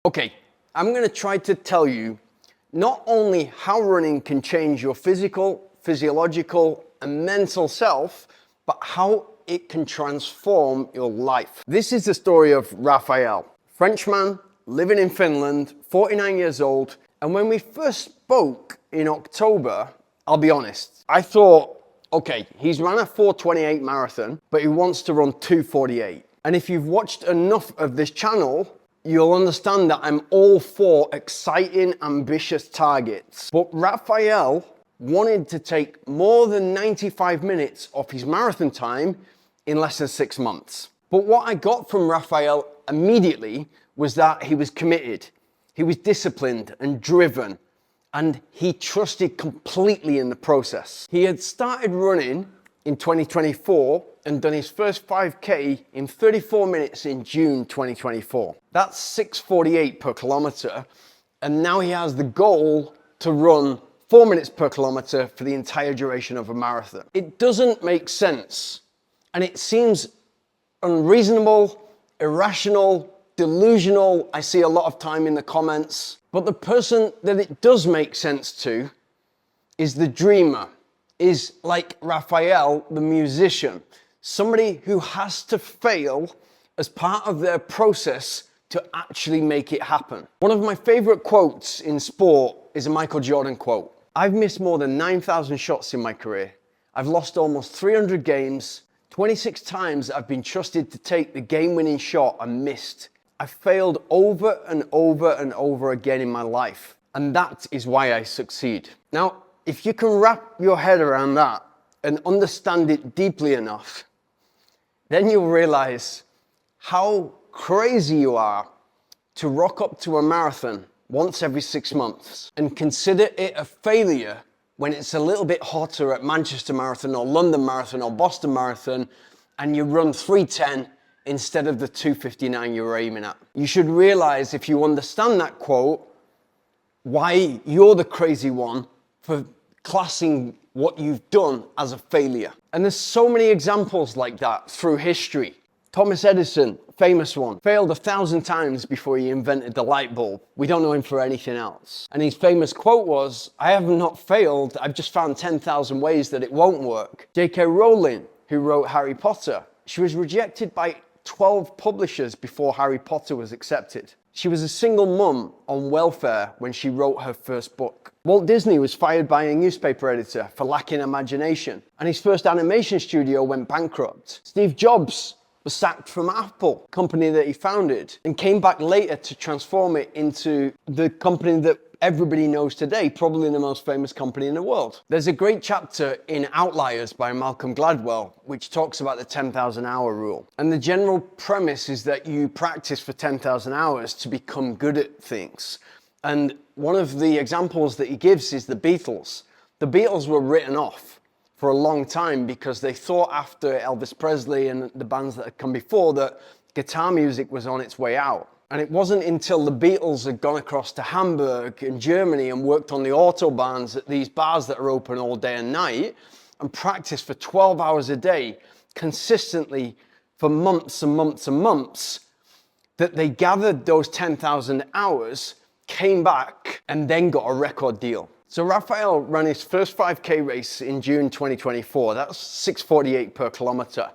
Okay, I'm going to try to tell you not only how running can change your physical, physiological, and mental self, but how it can transform your life. This is the story of Raphael, Frenchman, living in Finland, 49 years old. And when we first spoke in October, I'll be honest, I thought, okay, he's run a 4:28 marathon, but he wants to run 2:48. And if you've watched enough of this channel, you'll understand that I'm all for exciting, ambitious targets. But Raphael wanted to take more than 95 minutes off his marathon time in less than 6 months. But what I got from Raphael immediately was that he was committed, he was disciplined and driven, and he trusted completely in the process. He had started running in 2024 and done his first 5K in 34 minutes in June 2024. That's 6:48 per kilometer. And now he has the goal to run 4 minutes per kilometer for the entire duration of a marathon. It doesn't make sense. And it seems unreasonable, irrational, delusional. I see a lot of time in the comments. But the person that it does make sense to is the dreamer, is like Raphael, the musician, somebody who has to fail as part of their process to actually make it happen. One of my favorite quotes in sport is a Michael Jordan quote. I've missed more than 9,000 shots in my career. I've lost almost 300 games. 26 times I've been trusted to take the game-winning shot and missed. I've failed over and over and over again in my life. And that is why I succeed. Now, if you can wrap your head around that and understand it deeply enough, then you'll realize how crazy you are to rock up to a marathon once every 6 months and consider it a failure when it's a little bit hotter at Manchester Marathon or London Marathon or Boston Marathon and you run 3:10 instead of the 2:59 you're aiming at. You should realize, if you understand that quote, why you're the crazy one for classing what you've done as a failure. And there's so many examples like that through history. Thomas Edison, famous one, failed 1,000 times before he invented the light bulb. We don't know him for anything else. And his famous quote was, I have not failed, I've just found 10,000 ways that it won't work. J.K. Rowling, who wrote Harry Potter, she was rejected by 12 publishers before Harry Potter was accepted. She was a single mum on welfare when she wrote her first book. Walt Disney was fired by a newspaper editor for lacking imagination, and his first animation studio went bankrupt. Steve Jobs was sacked from Apple, company that he founded, and came back later to transform it into the company that everybody knows today, probably the most famous company in the world. There's a great chapter in Outliers by Malcolm Gladwell, which talks about the 10,000 hour rule. And the general premise is that you practice for 10,000 hours to become good at things. And one of the examples that he gives is the Beatles. The Beatles were written off for a long time because they thought, after Elvis Presley and the bands that had come before, that guitar music was on its way out. And it wasn't until the Beatles had gone across to Hamburg in Germany and worked on the autobahns at these bars that are open all day and night and practiced for 12 hours a day consistently for months and months and months that they gathered those 10,000 hours, came back, and then got a record deal. So Raphael ran his first 5K race in June 2024. That's 6:48 per kilometer.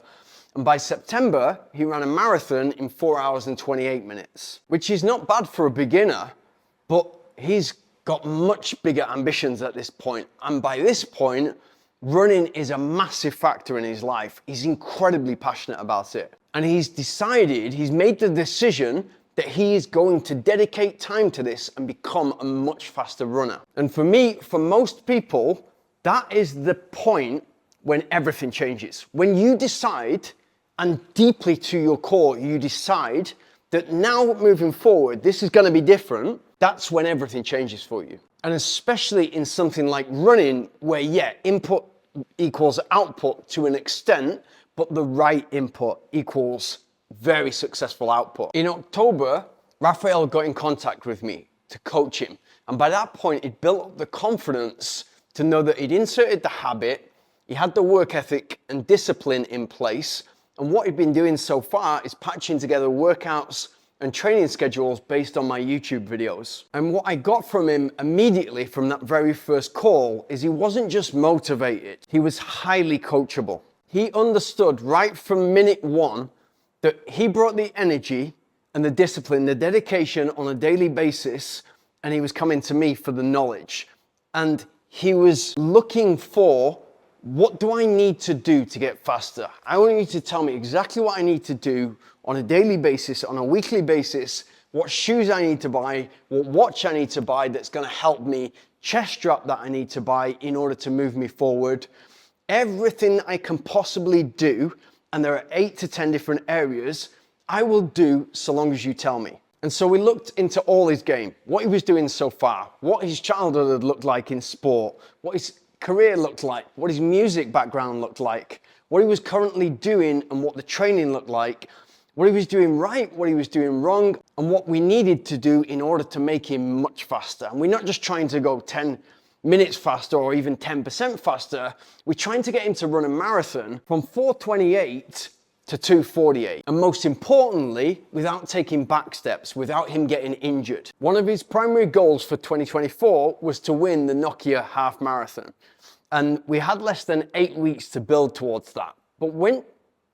And by September, he ran a marathon in 4 hours and 28 minutes, which is not bad for a beginner, but he's got much bigger ambitions at this point. And by this point, running is a massive factor in his life. He's incredibly passionate about it. And he's made the decision that he is going to dedicate time to this and become a much faster runner. And for me, for most people, that is the point when everything changes. When you decide, and deeply to your core, you decide that now moving forward, this is going to be different, that's when everything changes for you. And especially in something like running, where, yeah, input equals output to an extent, but the right input equals very successful output. In October, Raphael got in contact with me to coach him. And by that point, he'd built up the confidence to know that he'd inserted the habit, he had the work ethic and discipline in place. And what he'd been doing so far is patching together workouts and training schedules based on my YouTube videos. And what I got from him immediately from that very first call is he wasn't just motivated, he was highly coachable. He understood right from minute one that he brought the energy and the discipline, the dedication on a daily basis, and he was coming to me for the knowledge. And he was looking for, what do I need to do to get faster? I want you to tell me exactly what I need to do on a daily basis, on a weekly basis, what shoes I need to buy, what watch I need to buy that's gonna help me, chest strap that I need to buy in order to move me forward. Everything I can possibly do, and there are 8 to 10 different areas, I will do so long as you tell me. And so we looked into all his game, what he was doing so far, what his childhood had looked like in sport, what his career looked like, what his music background looked like, what he was currently doing and what the training looked like, what he was doing right, what he was doing wrong, and what we needed to do in order to make him much faster. And we're not just trying to go 10 minutes faster or even 10% faster, we're trying to get him to run a marathon from 4:28 to 2:48. And most importantly, without taking back steps, without him getting injured. One of his primary goals for 2024 was to win the Nokia half marathon. And we had less than 8 weeks to build towards that. But when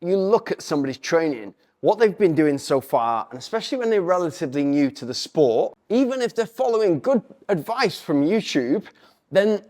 you look at somebody's training, what they've been doing so far, and especially when they're relatively new to the sport, even if they're following good advice from YouTube, then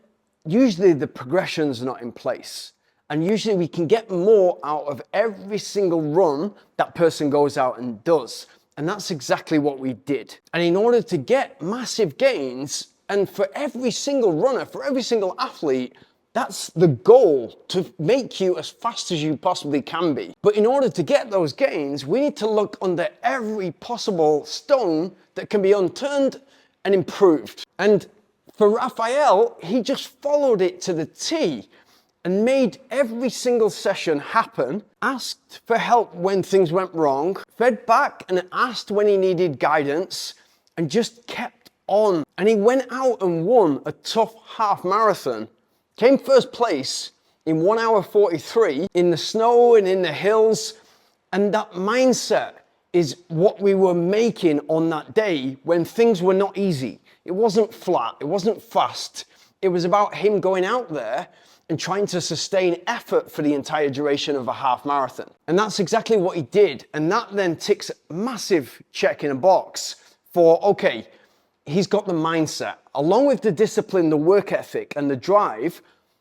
usually the progression's not in place. And usually we can get more out of every single run that person goes out and does. And that's exactly what we did. And in order to get massive gains, and for every single runner, for every single athlete, that's the goal, to make you as fast as you possibly can be. But in order to get those gains, we need to look under every possible stone that can be unturned and improved. And for Raphael, he just followed it to the T and made every single session happen, asked for help when things went wrong, fed back and asked when he needed guidance, and just kept on. And he went out and won a tough half marathon. Came first place in 1 hour 43 in the snow and in the hills. And that mindset is what we were making on that day when things were not easy. It wasn't flat, it wasn't fast. It was about him going out there and trying to sustain effort for the entire duration of a half marathon. And that's exactly what he did. And that then ticks a massive check in a box for, okay, he's got the mindset. Along with the discipline, the work ethic, and the drive,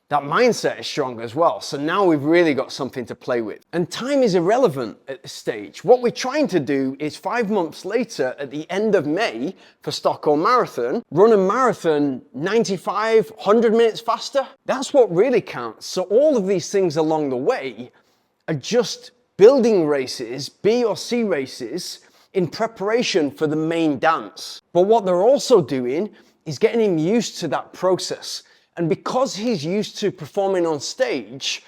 that mindset is strong as well. So now we've really got something to play with. And time is irrelevant at this stage. What we're trying to do is 5 months later, at the end of May for Stockholm Marathon, run a marathon 95, 100 minutes faster. That's what really counts. So all of these things along the way are just building races, B or C races, in preparation for the main dance. But what they're also doing is getting him used to that process. And because he's used to performing on stage,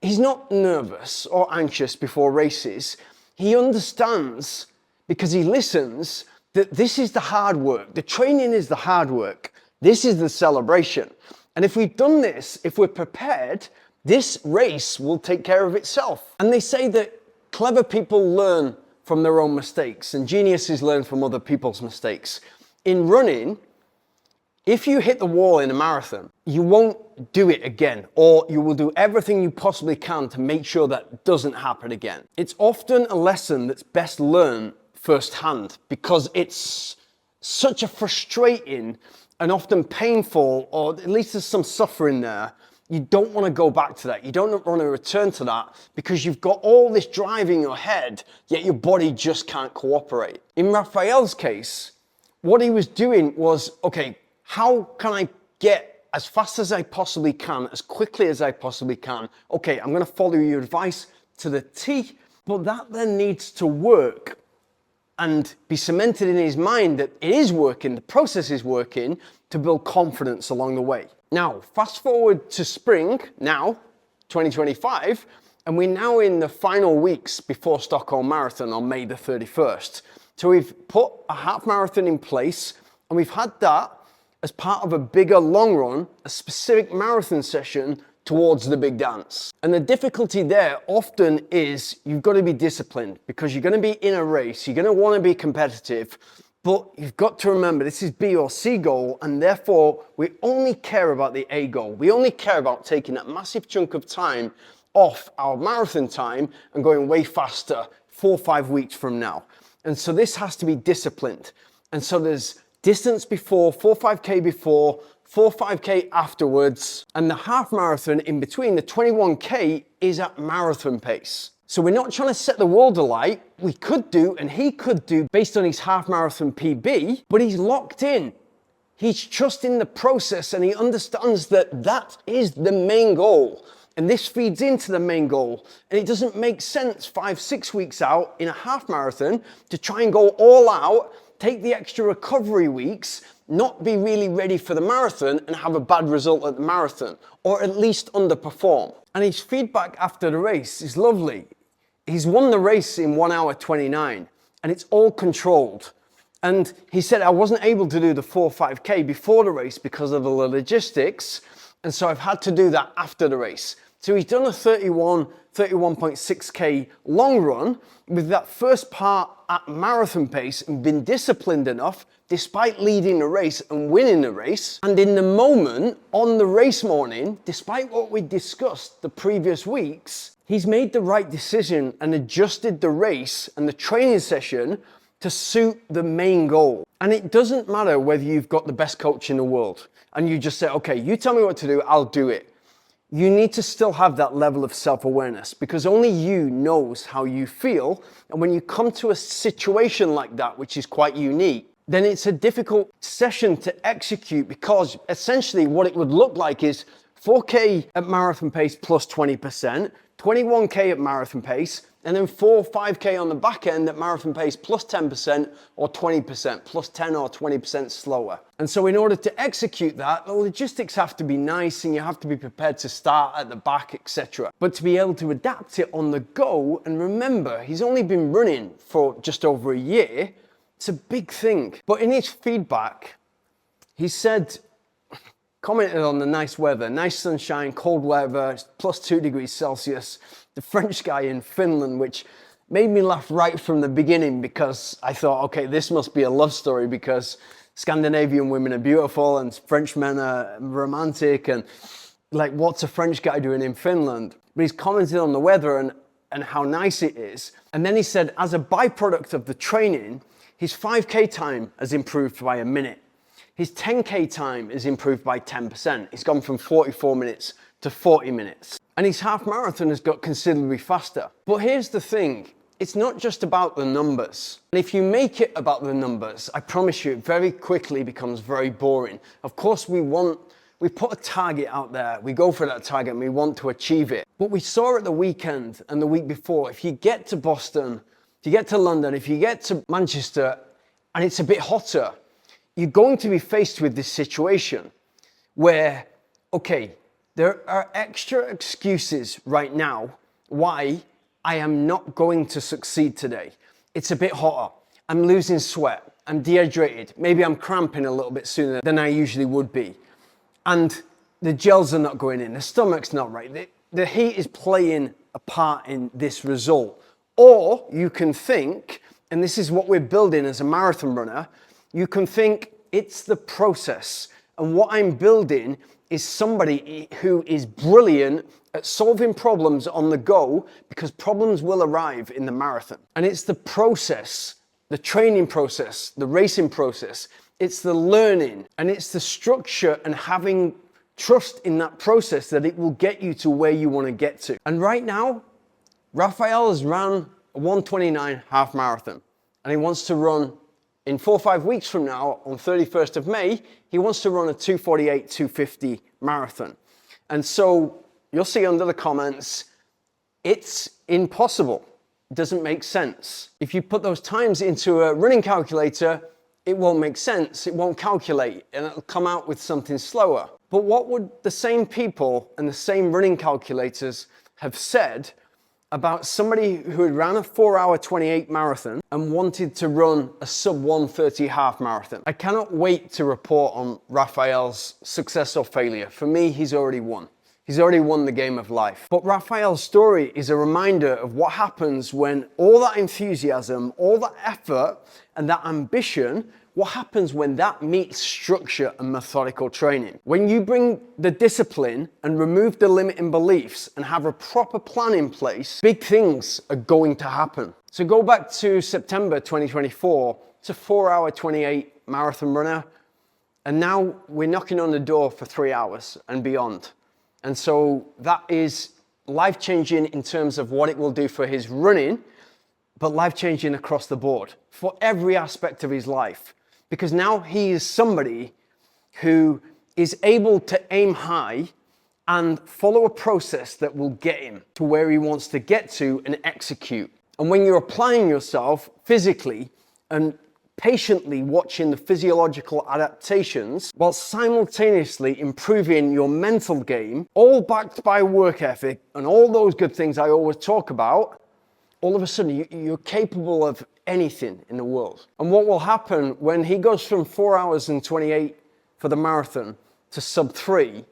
he's not nervous or anxious before races. He understands, because he listens, that this is the hard work. The training is the hard work. This is the celebration. And if we've done this, if we're prepared, this race will take care of itself. And they say that clever people learn from their own mistakes and geniuses learn from other people's mistakes. In running, if you hit the wall in a marathon, you won't do it again, or you will do everything you possibly can to make sure that doesn't happen again. It's often a lesson that's best learned firsthand because it's such a frustrating and often painful, or at least there's some suffering there. You don't want to go back to that. You don't want to return to that because you've got all this drive in your head, yet your body just can't cooperate. In Raphael's case, what he was doing was, okay, how can I get as fast as I possibly can, as quickly as I possibly can? Okay, I'm going to follow your advice to the T, but that then needs to work and be cemented in his mind that it is working, the process is working, to build confidence along the way. Now, fast forward to spring, now, 2025, and we're now in the final weeks before Stockholm Marathon on May the 31st. So we've put a half marathon in place, and we've had that as part of a bigger long run, a specific marathon session towards the big dance. And the difficulty there often is you've got to be disciplined because you're going to be in a race, you're going to want to be competitive, but you've got to remember this is B or C goal, and therefore we only care about the A goal. We only care about taking that massive chunk of time off our marathon time and going way faster 4 or 5 weeks from now. And so this has to be disciplined. And so there's distance before, 4 5K before, 4 5K afterwards, and the half marathon in between, the 21K, is at marathon pace. So we're not trying to set the world alight. We could do, and he could do, based on his half marathon PB, but he's locked in. He's trusting the process, and he understands that that is the main goal. And this feeds into the main goal. And it doesn't make sense 5, 6 weeks out in a half marathon to try and go all out, take the extra recovery weeks, not be really ready for the marathon and have a bad result at the marathon, or at least underperform. And his feedback after the race is lovely. He's won the race in 1 hour 29, and it's all controlled. And he said, I wasn't able to do the 4 5K before the race because of the logistics, and so I've had to do that after the race. So he's done a 31.6K long run with that first part at marathon pace and been disciplined enough despite leading the race and winning the race. And in the moment, on the race morning, despite what we discussed the previous weeks, he's made the right decision and adjusted the race and the training session to suit the main goal. And it doesn't matter whether you've got the best coach in the world and you just say, okay, you tell me what to do, I'll do it. You need to still have that level of self-awareness because only you knows how you feel. And when you come to a situation like that, which is quite unique, then it's a difficult session to execute because essentially what it would look like is 4K at marathon pace plus 20%, 21K at marathon pace, and then 4 5K on the back end at marathon pace plus 10% or 20%, plus 10 or 20% slower. And so in order to execute that, the logistics have to be nice and you have to be prepared to start at the back, etc. But to be able to adapt it on the go, and remember, he's only been running for just over a year, it's a big thing. But in his feedback, he said, commented on the nice weather, nice sunshine, cold weather, plus 2 degrees Celsius, the French guy in Finland, which made me laugh right from the beginning because I thought, okay, this must be a love story because Scandinavian women are beautiful and Frenchmen are romantic and like, what's a French guy doing in Finland? But he's commented on the weather and how nice it is. And then he said, as a byproduct of the training, his 5K time has improved by a minute. His 10K time is improved by 10%. He's gone from 44 minutes to 40 minutes. And his half marathon has got considerably faster. But here's the thing, it's not just about the numbers. And if you make it about the numbers, I promise you, it very quickly becomes very boring. Of course, we put a target out there, we go for that target and we want to achieve it. But we saw at the weekend and the week before, if you get to Boston, if you get to London, if you get to Manchester and it's a bit hotter, you're going to be faced with this situation where, okay, there are extra excuses right now why I am not going to succeed today. It's a bit hotter. I'm losing sweat. I'm dehydrated. Maybe I'm cramping a little bit sooner than I usually would be. And the gels are not going in. The stomach's not right. The heat is playing a part in this result. Or you can think, and this is what we're building as a marathon runner, you can think it's the process. And what I'm building is somebody who is brilliant at solving problems on the go because problems will arrive in the marathon. And it's the process, the training process, the racing process, it's the learning and it's the structure and having trust in that process that it will get you to where you want to get to. And right now, Raphael has ran a 1:29 half marathon and he wants to run in 4 or 5 weeks from now, on 31st of May, he wants to run a 2:48, 2:50 marathon. And so you'll see under the comments, it's impossible. It doesn't make sense. If you put those times into a running calculator, it won't make sense. It won't calculate and it'll come out with something slower. But what would the same people and the same running calculators have said about somebody who had ran a 4-hour 28 marathon and wanted to run a sub 1:30 half marathon? I cannot wait to report on Raphael's success or failure. For me, he's already won. He's already won the game of life. But Raphael's story is a reminder of what happens when all that enthusiasm, all that effort, and that ambition, what happens when that meets structure and methodical training. When you bring the discipline and remove the limiting beliefs and have a proper plan in place, big things are going to happen. So go back to September 2024, it's a 4-hour 28 marathon runner. And now we're knocking on the door for 3 hours and beyond. And so that is life-changing in terms of what it will do for his running, but life-changing across the board for every aspect of his life. Because now he is somebody who is able to aim high and follow a process that will get him to where he wants to get to and execute. And when you're applying yourself physically and patiently watching the physiological adaptations while simultaneously improving your mental game, all backed by work ethic and all those good things I always talk about, all of a sudden you're capable of anything in the world. And what will happen when he goes from 4 hours and 28 for the marathon to sub 3,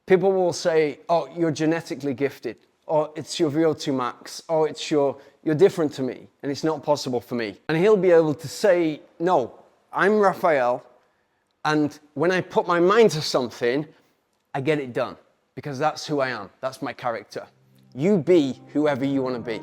people will say, oh, you're genetically gifted. Or it's your VO2 max. Or you're different to me and it's not possible for me. And he'll be able to say, no, I'm Raphael. And when I put my mind to something, I get it done because that's who I am. That's my character. You be whoever you want to be.